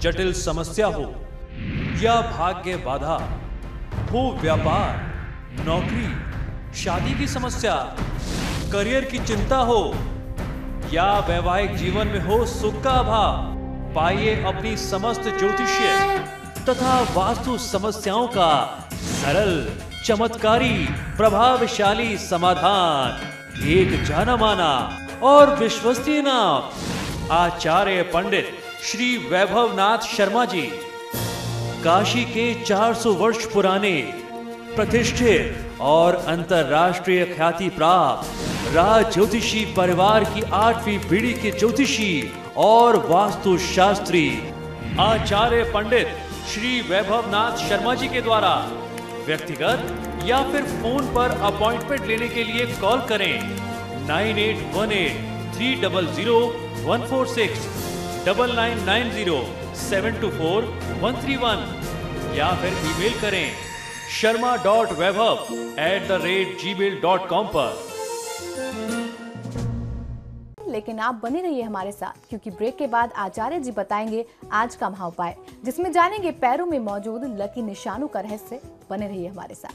जटिल समस्या हो या भाग्य बाधा हो, व्यापार, नौकरी, शादी की समस्या, करियर की चिंता हो या वैवाहिक जीवन में हो सुख का अभाव, पाइए अपनी समस्त ज्योतिषीय तथा वास्तु समस्याओं का सरल, चमत्कारी, प्रभावशाली समाधान। एक जाना माना और विश्वसनीय नाम, आचार्य पंडित श्री वैभवनाथ शर्मा जी, काशी के 400 वर्ष पुराने प्रतिष्ठित और अंतरराष्ट्रीय ख्याति प्राप्त राज ज्योतिषी परिवार की 8वीं पीढ़ी के ज्योतिषी और वास्तु शास्त्री आचार्य पंडित श्री वैभवनाथ शर्मा जी के द्वारा व्यक्तिगत या फिर फोन पर अपॉइंटमेंट लेने के लिए कॉल करें 9818300146, 9990724131 या फिर ईमेल करें sharma.vaibhav@gmail.com पर। लेकिन आप बने रहिए हमारे साथ, क्योंकि ब्रेक के बाद आचार्य जी बताएंगे आज का महाउपाय, जिसमें जानेंगे पैरों में मौजूद लकी निशानों का रहस्य। बने रहिए हमारे साथ।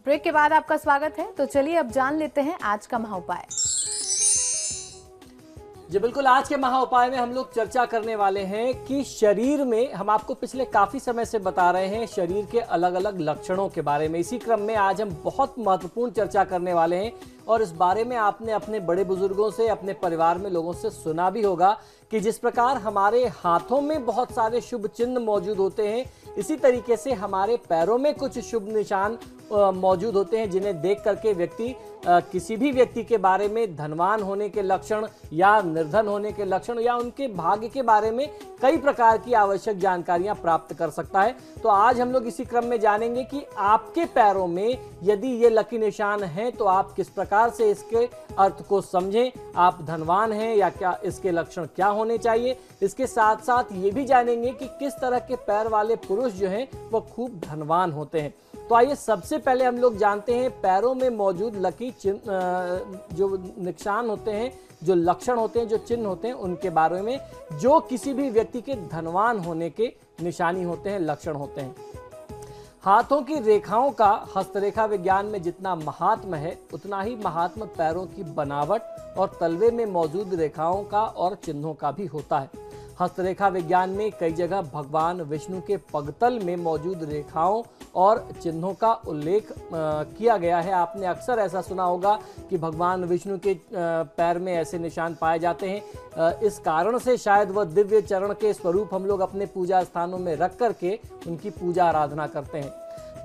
ब्रेक के बाद आपका स्वागत है। तो चलिए अब जान लेते हैं आज का महाउपाय। जी बिल्कुल, आज के महाउपाय में हम लोग चर्चा करने वाले हैं कि शरीर में, हम आपको पिछले काफी समय से बता रहे हैं शरीर के अलग अलग लक्षणों के बारे में। इसी क्रम में आज हम बहुत महत्वपूर्ण चर्चा करने वाले हैं और इस बारे में आपने अपने बड़े बुजुर्गों से, अपने परिवार में लोगों से सुना भी होगा कि जिस प्रकार हमारे हाथों में बहुत सारे शुभ चिन्ह मौजूद होते हैं, इसी तरीके से हमारे पैरों में कुछ शुभ निशान मौजूद होते हैं, जिन्हें देख करके व्यक्ति किसी भी व्यक्ति के बारे में धनवान होने के लक्षण या निर्धन होने के लक्षण या उनके भाग्य के बारे में कई प्रकार की आवश्यक जानकारियां प्राप्त कर सकता है। तो आज हम लोग इसी क्रम में जानेंगे कि आपके पैरों में यदि ये लकी निशान हैं तो आप किस प्रकार से इसके अर्थ को समझें, आप धनवान हैं या क्या, इसके लक्षण क्या होने चाहिए। इसके साथ साथ ये भी जानेंगे कि किस तरह के पैर वाले पुरुष जो हैं वो खूब धनवान होते हैं। तो आइए सबसे पहले हम लोग जानते हैं पैरों में मौजूद लकी चिन्ह, जो निशान होते हैं, जो लक्षण होते हैं, जो चिन्ह होते हैं, उनके बारे में, जो किसी भी व्यक्ति के धनवान होने के निशानी होते हैं, लक्षण होते हैं। हाथों की रेखाओं का हस्तरेखा विज्ञान में जितना महात्म है, उतना ही महात्म पैरों की बनावट और तलवे में मौजूद रेखाओं का और चिन्हों का भी होता है। हस्तरेखा विज्ञान में कई जगह भगवान विष्णु के पगतल में मौजूद रेखाओं और चिन्हों का उल्लेख किया गया है। आपने अक्सर ऐसा सुना होगा कि भगवान विष्णु के पैर में ऐसे निशान पाए जाते हैं। इस कारण से शायद वह दिव्य चरण के स्वरूप हम लोग अपने पूजा स्थानों में रख करके उनकी पूजा आराधना करते हैं।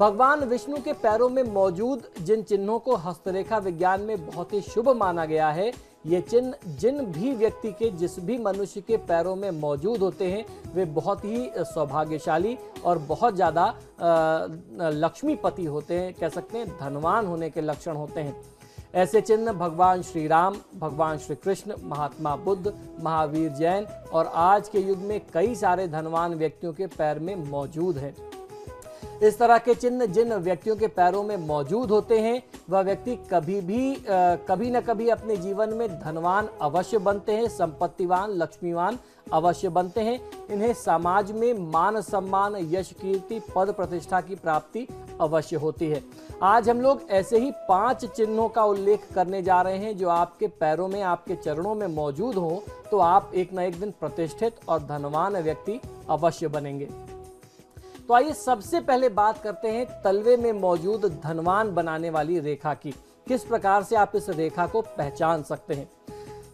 भगवान विष्णु के पैरों में मौजूद जिन चिन्हों को हस्तरेखा विज्ञान में बहुत ही शुभ माना गया है, ये चिन्ह जिन भी व्यक्ति के, जिस भी मनुष्य के पैरों में मौजूद होते हैं, वे बहुत ही सौभाग्यशाली और बहुत ज़्यादा लक्ष्मीपति होते हैं, कह सकते हैं धनवान होने के लक्षण होते हैं। ऐसे चिन्ह भगवान श्री राम, भगवान श्री कृष्ण, महात्मा बुद्ध, महावीर जैन और आज के युग में कई सारे धनवान व्यक्तियों के पैर में मौजूद हैं। इस तरह के चिन्ह जिन व्यक्तियों के पैरों में मौजूद होते हैं, वह व्यक्ति कभी न कभी अपने जीवन में धनवान अवश्य बनते हैं, संपत्तिवान, लक्ष्मीवान अवश्य बनते हैं। इन्हें समाज में मान सम्मान, यश, कीर्ति, पद प्रतिष्ठा की प्राप्ति अवश्य होती है। आज हम लोग ऐसे ही 5 चिन्हों का उल्लेख करने जा रहे हैं जो आपके पैरों में, आपके चरणों में मौजूद हों तो आप एक न एक दिन प्रतिष्ठित और धनवान व्यक्ति अवश्य बनेंगे। तो आइए सबसे पहले बात करते हैं तलवे में मौजूद धनवान बनाने वाली रेखा की। किस प्रकार से आप इस रेखा को पहचान सकते हैं?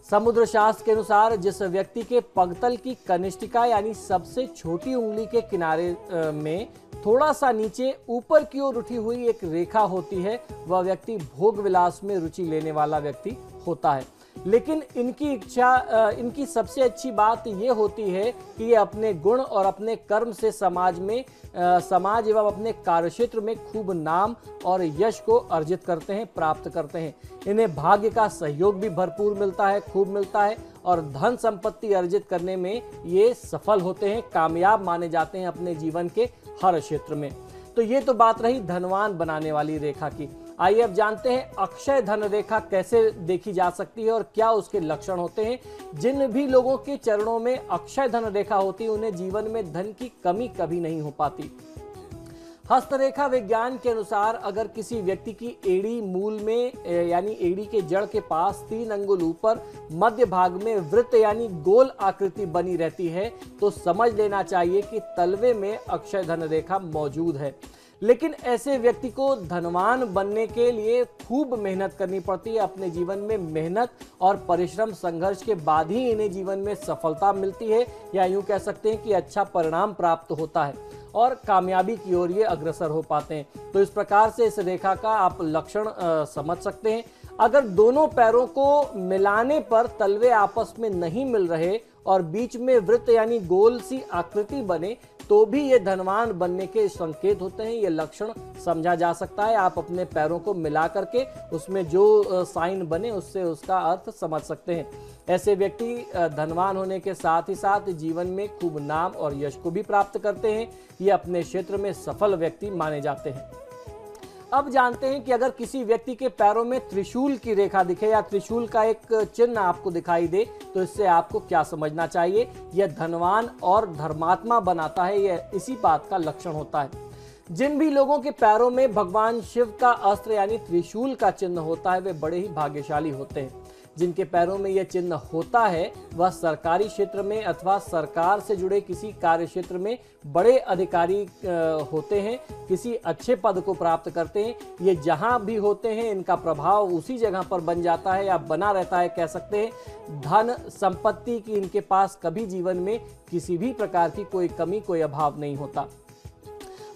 समुद्र शास्त्र के अनुसार जिस व्यक्ति के पगतल की कनिष्ठिका यानी सबसे छोटी उंगली के किनारे में थोड़ा सा नीचे ऊपर की ओर उठी हुई एक रेखा होती है, वह व्यक्ति भोग विलास में रुचि लेने वाला व्यक्ति होता है। लेकिन इनकी इनकी सबसे अच्छी बात ये होती है कि ये अपने गुण और अपने कर्म से समाज एवं अपने कार्यक्षेत्र में खूब नाम और यश को अर्जित करते हैं, प्राप्त करते हैं। इन्हें भाग्य का सहयोग भी भरपूर मिलता है, खूब मिलता है, और धन संपत्ति अर्जित करने में ये सफल होते हैं, कामयाब माने जाते हैं अपने जीवन के हर क्षेत्र में। तो ये तो बात रही धनवान बनाने वाली रेखा की। आइए अब जानते हैं अक्षय धन रेखा कैसे देखी जा सकती है और क्या उसके लक्षण होते हैं। जिन भी लोगों के चरणों में अक्षय धन रेखा होती है उन्हें जीवन में धन की कमी कभी नहीं हो पाती। हस्तरेखा विज्ञान के अनुसार अगर किसी व्यक्ति की एड़ी मूल में यानी एड़ी के जड़ के पास 3 अंगुल ऊपर मध्य भाग में वृत्त यानी गोल आकृति बनी रहती है तो समझ लेना चाहिए कि तलवे में अक्षय धन रेखा मौजूद है। लेकिन ऐसे व्यक्ति को धनवान बनने के लिए खूब मेहनत करनी पड़ती है। अपने जीवन में मेहनत और परिश्रम संघर्ष के बाद ही इन्हें जीवन में सफलता मिलती है, या यूं कह सकते हैं कि अच्छा परिणाम प्राप्त होता है और कामयाबी की ओर ये अग्रसर हो पाते हैं। तो इस प्रकार से इस रेखा का आप लक्षण समझ सकते हैं। अगर दोनों पैरों को मिलाने पर तलवे आपस में नहीं मिल रहे और बीच में वृत्त यानी गोल सी आकृति बने तो भी ये धनवान बनने के संकेत होते हैं, ये लक्षण समझा जा सकता है। आप अपने पैरों को मिला करके उसमें जो साइन बने उससे उसका अर्थ समझ सकते हैं। ऐसे व्यक्ति धनवान होने के साथ ही साथ जीवन में खूब नाम और यश को भी प्राप्त करते हैं। ये अपने क्षेत्र में सफल व्यक्ति माने जाते हैं। अब जानते हैं कि अगर किसी व्यक्ति के पैरों में त्रिशूल की रेखा दिखे या त्रिशूल का एक चिन्ह आपको दिखाई दे तो इससे आपको क्या समझना चाहिए। यह धनवान और धर्मात्मा बनाता है, यह इसी बात का लक्षण होता है। जिन भी लोगों के पैरों में भगवान शिव का अस्त्र यानी त्रिशूल का चिन्ह होता है वे बड़े ही भाग्यशाली होते हैं। जिनके पैरों में यह चिन्ह होता है वह सरकारी क्षेत्र में अथवा सरकार से जुड़े किसी कार्य क्षेत्र में बड़े अधिकारी होते हैं, किसी अच्छे पद को प्राप्त करते हैं। ये जहां भी होते हैं इनका प्रभाव उसी जगह पर बन जाता है या बना रहता है, कह सकते हैं। धन संपत्ति की इनके पास कभी जीवन में किसी भी प्रकार की कोई कमी, कोई अभाव नहीं होता।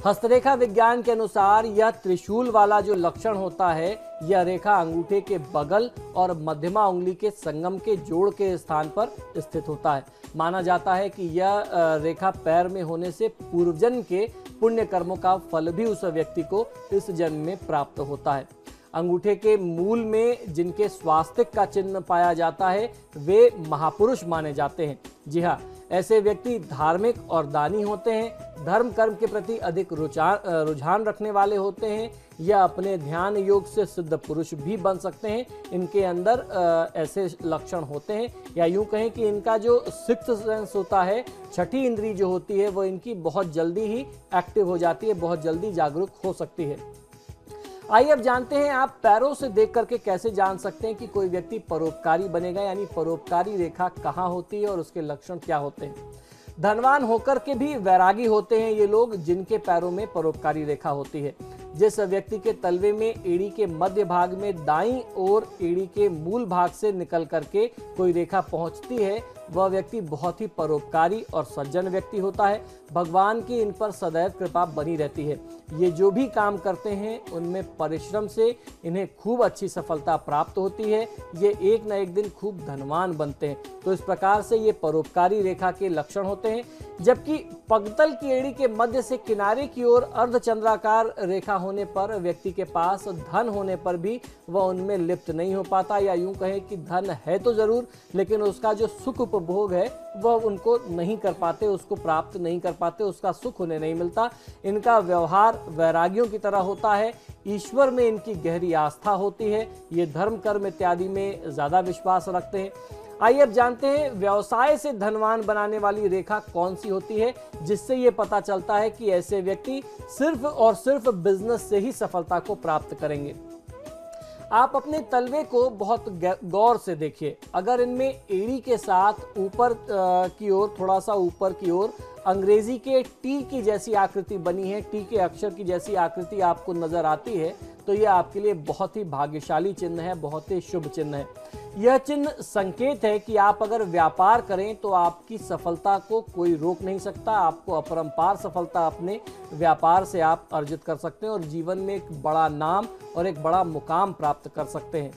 हस्तरेखा विज्ञान के अनुसार यह त्रिशूल वाला जो लक्षण होता है यह रेखा अंगूठे के बगल और मध्यमा उंगली के संगम के जोड़ के स्थान पर स्थित होता है। माना जाता है कि यह रेखा पैर में होने से पूर्वजन्म के पुण्य कर्मों का फल भी उस व्यक्ति को इस जन्म में प्राप्त होता है। अंगूठे के मूल में जिनके स्वास्तिक का चिन्ह पाया जाता है वे महापुरुष माने जाते हैं। जी हाँ, ऐसे व्यक्ति धार्मिक और दानी होते हैं, धर्म कर्म के प्रति अधिक रुझान रखने वाले होते हैं या अपने ध्यान योग से सिद्ध पुरुष भी बन सकते हैं। इनके अंदर ऐसे लक्षण होते हैं, या यूं कहें कि इनका जो सिक्स्थ सेंस होता है, छठी इंद्री जो होती है वो इनकी बहुत जल्दी ही एक्टिव हो जाती है, बहुत जल्दी जागरूक हो सकती है। आइए अब जानते हैं आप पैरों से देख करके कैसे जान सकते हैं कि कोई व्यक्ति परोपकारी बनेगा, यानी परोपकारी रेखा कहाँ होती है और उसके लक्षण क्या होते हैं। धनवान होकर के भी वैरागी होते हैं ये लोग जिनके पैरों में परोपकारी रेखा होती है। जिस व्यक्ति के तलवे में एड़ी के मध्य भाग में दाईं ओर एड़ी के मूल भाग से निकल करके कोई रेखा पहुंचती है वह व्यक्ति बहुत ही परोपकारी और सज्जन व्यक्ति होता है। भगवान की इन पर सदैव कृपा बनी रहती है। ये जो भी काम करते हैं उनमें परिश्रम से इन्हें खूब अच्छी सफलता प्राप्त होती है। ये एक न एक दिन खूब धनवान बनते हैं। तो इस प्रकार से ये परोपकारी रेखा के लक्षण होते हैं। जबकि पगतल की एड़ी के मध्य से किनारे की ओर अर्धचंद्राकार रेखा होने पर व्यक्ति के पास धन होने पर भी वह उनमें लिप्त नहीं हो पाता, या यूं कहें कि धन है तो जरूर लेकिन उसका जो सुख उपभोग है वह उनको नहीं कर पाते, उसको प्राप्त नहीं कर पाते, उसका सुख उन्हें नहीं मिलता। इनका व्यवहार वैरागियों की तरह होता है। ईश्वर में इनकी गहरी आस्था होती है। ये धर्म कर्म इत्यादि में ज्यादा विश्वास रखते हैं। आइए अब जानते हैं व्यवसाय से धनवान बनाने वाली रेखा कौन सी होती है, जिससे ये पता चलता है कि ऐसे व्यक्ति सिर्फ और सिर्फ बिजनेस से ही सफलता को प्राप्त करेंगे। आप अपने तलवे को बहुत गौर से देखिए। अगर इनमें एड़ी के साथ ऊपर की ओर, थोड़ा सा ऊपर की ओर अंग्रेजी के टी की जैसी आकृति बनी है, टी के अक्षर की जैसी आकृति आपको नजर आती है तो यह आपके लिए बहुत ही भाग्यशाली चिन्ह है, बहुत ही शुभ चिन्ह है। यह चिन्ह संकेत है कि आप अगर व्यापार करें तो आपकी सफलता को कोई रोक नहीं सकता। आपको अपरंपार सफलता अपने व्यापार से आप अर्जित कर सकते हैं और जीवन में एक बड़ा नाम और एक बड़ा मुकाम प्राप्त कर सकते हैं।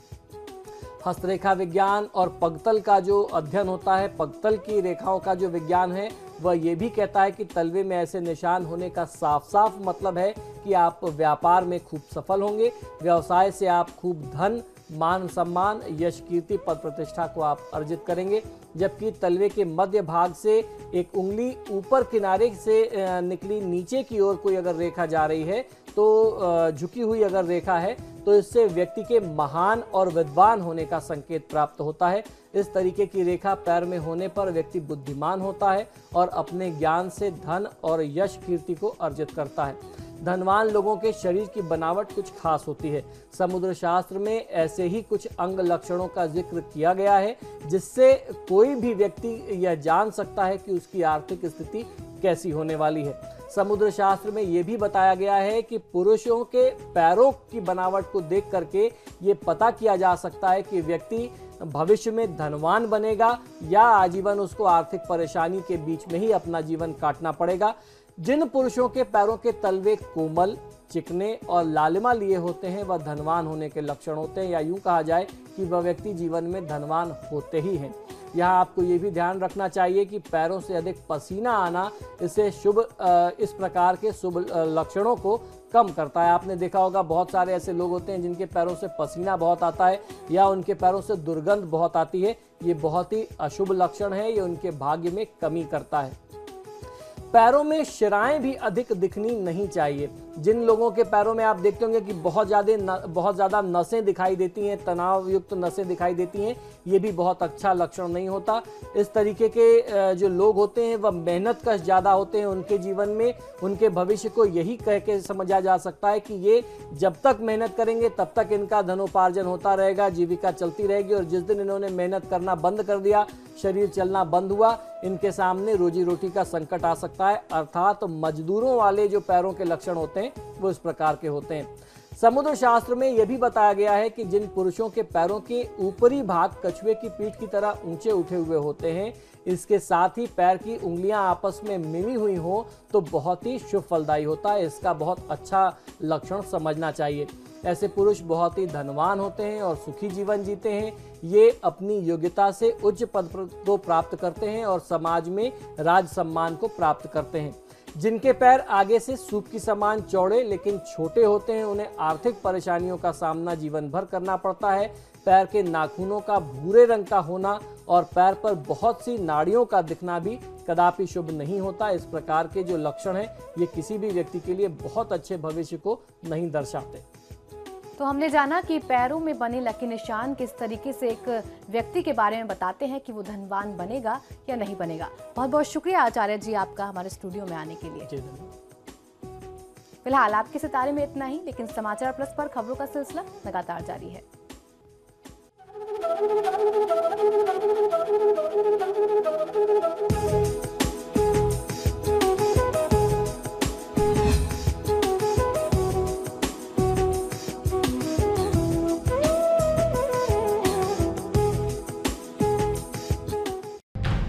हस्तरेखा विज्ञान और पगतल का जो अध्ययन होता है, पगतल की रेखाओं का जो विज्ञान है, वह ये भी कहता है कि तलवे में ऐसे निशान होने का साफ साफ मतलब है कि आप व्यापार में खूब सफल होंगे, व्यवसाय से आप खूब धन, मान सम्मान, यश, कीर्ति, पद प्रतिष्ठा को आप अर्जित करेंगे। जबकि तलवे के मध्य भाग से एक उंगली ऊपर किनारे से निकली नीचे की ओर कोई अगर रेखा जा रही है, तो झुकी हुई अगर रेखा है, तो इससे व्यक्ति के महान और विद्वान होने का संकेत प्राप्त होता है। इस तरीके की रेखा पैर में होने पर व्यक्ति बुद्धिमान होता है और अपने ज्ञान से धन और यश, कीर्ति को अर्जित करता है। धनवान लोगों के शरीर की बनावट कुछ खास होती है। समुद्र शास्त्र में ऐसे ही कुछ अंग लक्षणों का जिक्र किया गया है जिससे कोई भी व्यक्ति यह जान सकता है कि उसकी आर्थिक स्थिति कैसी होने वाली है। समुद्र शास्त्र में यह भी बताया गया है कि पुरुषों के पैरों की बनावट को देख करके ये पता किया जा सकता है कि व्यक्ति भविष्य में धनवान बनेगा या आजीवन उसको आर्थिक परेशानी के बीच में ही अपना जीवन काटना पड़ेगा। जिन पुरुषों के पैरों के तलवे कोमल, चिकने और लालिमा लिए होते हैं, वह धनवान होने के लक्षण होते हैं, या यूं कहा जाए कि वह व्यक्ति जीवन में धनवान होते ही हैं। यहाँ आपको ये भी ध्यान रखना चाहिए कि पैरों से अधिक पसीना आना इसे इस प्रकार के शुभ लक्षणों को कम करता है। आपने देखा होगा बहुत सारे ऐसे लोग होते हैं जिनके पैरों से पसीना बहुत आता है या उनके पैरों से दुर्गंध बहुत आती है। ये बहुत ही अशुभ लक्षण है, ये उनके भाग्य में कमी करता है। पैरों में शिराएं भी अधिक दिखनी नहीं चाहिए। जिन लोगों के पैरों में आप देखते होंगे कि बहुत ज़्यादा नसें दिखाई देती हैं, तनाव युक्त नसें दिखाई देती हैं, ये भी बहुत अच्छा लक्षण नहीं होता। इस तरीके के जो लोग होते हैं वह मेहनत कश ज़्यादा होते हैं उनके जीवन में। उनके भविष्य को यही कह के समझा जा सकता है कि ये जब तक मेहनत करेंगे तब तक इनका धनोपार्जन होता रहेगा, जीविका चलती रहेगी, और जिस दिन इन्होंने मेहनत करना बंद कर दिया, शरीर चलना बंद हुआ, इनके सामने रोजी रोटी का संकट आ सकता है। अर्थात मजदूरों वाले जो पैरों के लक्षण होते हैं वो इस प्रकार के होते हैं। समुद्र शास्त्र में यह भी बताया गया है कि जिन पुरुषों के पैरों के ऊपरी भाग कछुए की पीठ की तरह ऊंचे उठे हुए होते हैं, इसके साथ ही पैर की उंगलियां आपस में मिली हुई हो, तो बहुत ही शुभ फलदायी होता है। इसका बहुत अच्छा लक्षण समझना चाहिए। ऐसे पुरुष बहुत ही धनवान होते हैं और सुखी जीवन जीते हैं। ये अपनी योग्यता से उच्च पद को प्राप्त करते हैं और समाज में राज सम्मान को प्राप्त करते हैं। जिनके पैर आगे से सूप की समान चौड़े लेकिन छोटे होते हैं, उन्हें आर्थिक परेशानियों का सामना जीवन भर करना पड़ता है। पैर के नाखूनों का भूरे रंग का होना और पैर पर बहुत सी नाड़ियों का दिखना भी कदापि शुभ नहीं होता। इस प्रकार के जो लक्षण हैं, ये किसी भी व्यक्ति के लिए बहुत अच्छे भविष्य को नहीं दर्शाते। तो हमने जाना कि पैरों में बने लकी निशान किस तरीके से एक व्यक्ति के बारे में बताते हैं कि वो धनवान बनेगा या नहीं बनेगा। बहुत बहुत शुक्रिया आचार्य जी आपका हमारे स्टूडियो में आने के लिए। फिलहाल आपके सितारे में इतना ही, लेकिन समाचार प्लस पर खबरों का सिलसिला लगातार जारी है।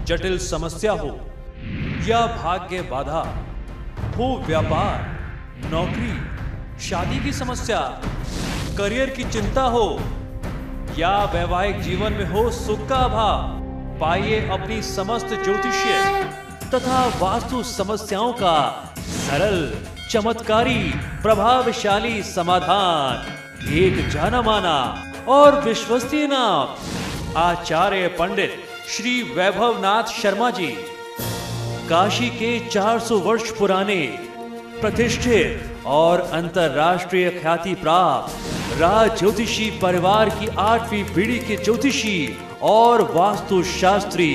जटिल समस्या हो या भाग्य बाधा हो, व्यापार, नौकरी, शादी की समस्या, करियर की चिंता हो या वैवाहिक जीवन में हो सुख का अभाव, पाइए अपनी समस्त ज्योतिषीय तथा वास्तु समस्याओं का सरल, चमत्कारी, प्रभावशाली समाधान। एक जाना माना और विश्वसनीय नाम, आचार्य पंडित श्री वैभवनाथ शर्मा जी। काशी के 400 वर्ष पुराने, प्रतिष्ठित और अंतरराष्ट्रीय ख्याति प्राप्त राज ज्योतिषी परिवार की 8वीं पीढ़ी के ज्योतिषी और वास्तु शास्त्री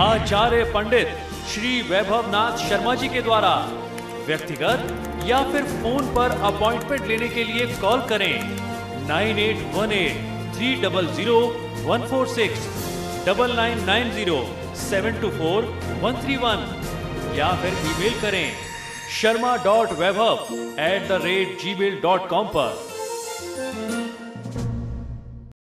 आचार्य पंडित श्री वैभवनाथ शर्मा जी के द्वारा व्यक्तिगत या फिर फोन पर अपॉइंटमेंट लेने के लिए कॉल करें 9818 300 146, 9990-724-131 या फिर ईमेल करें sharma.vaibhav@gmail.com पर।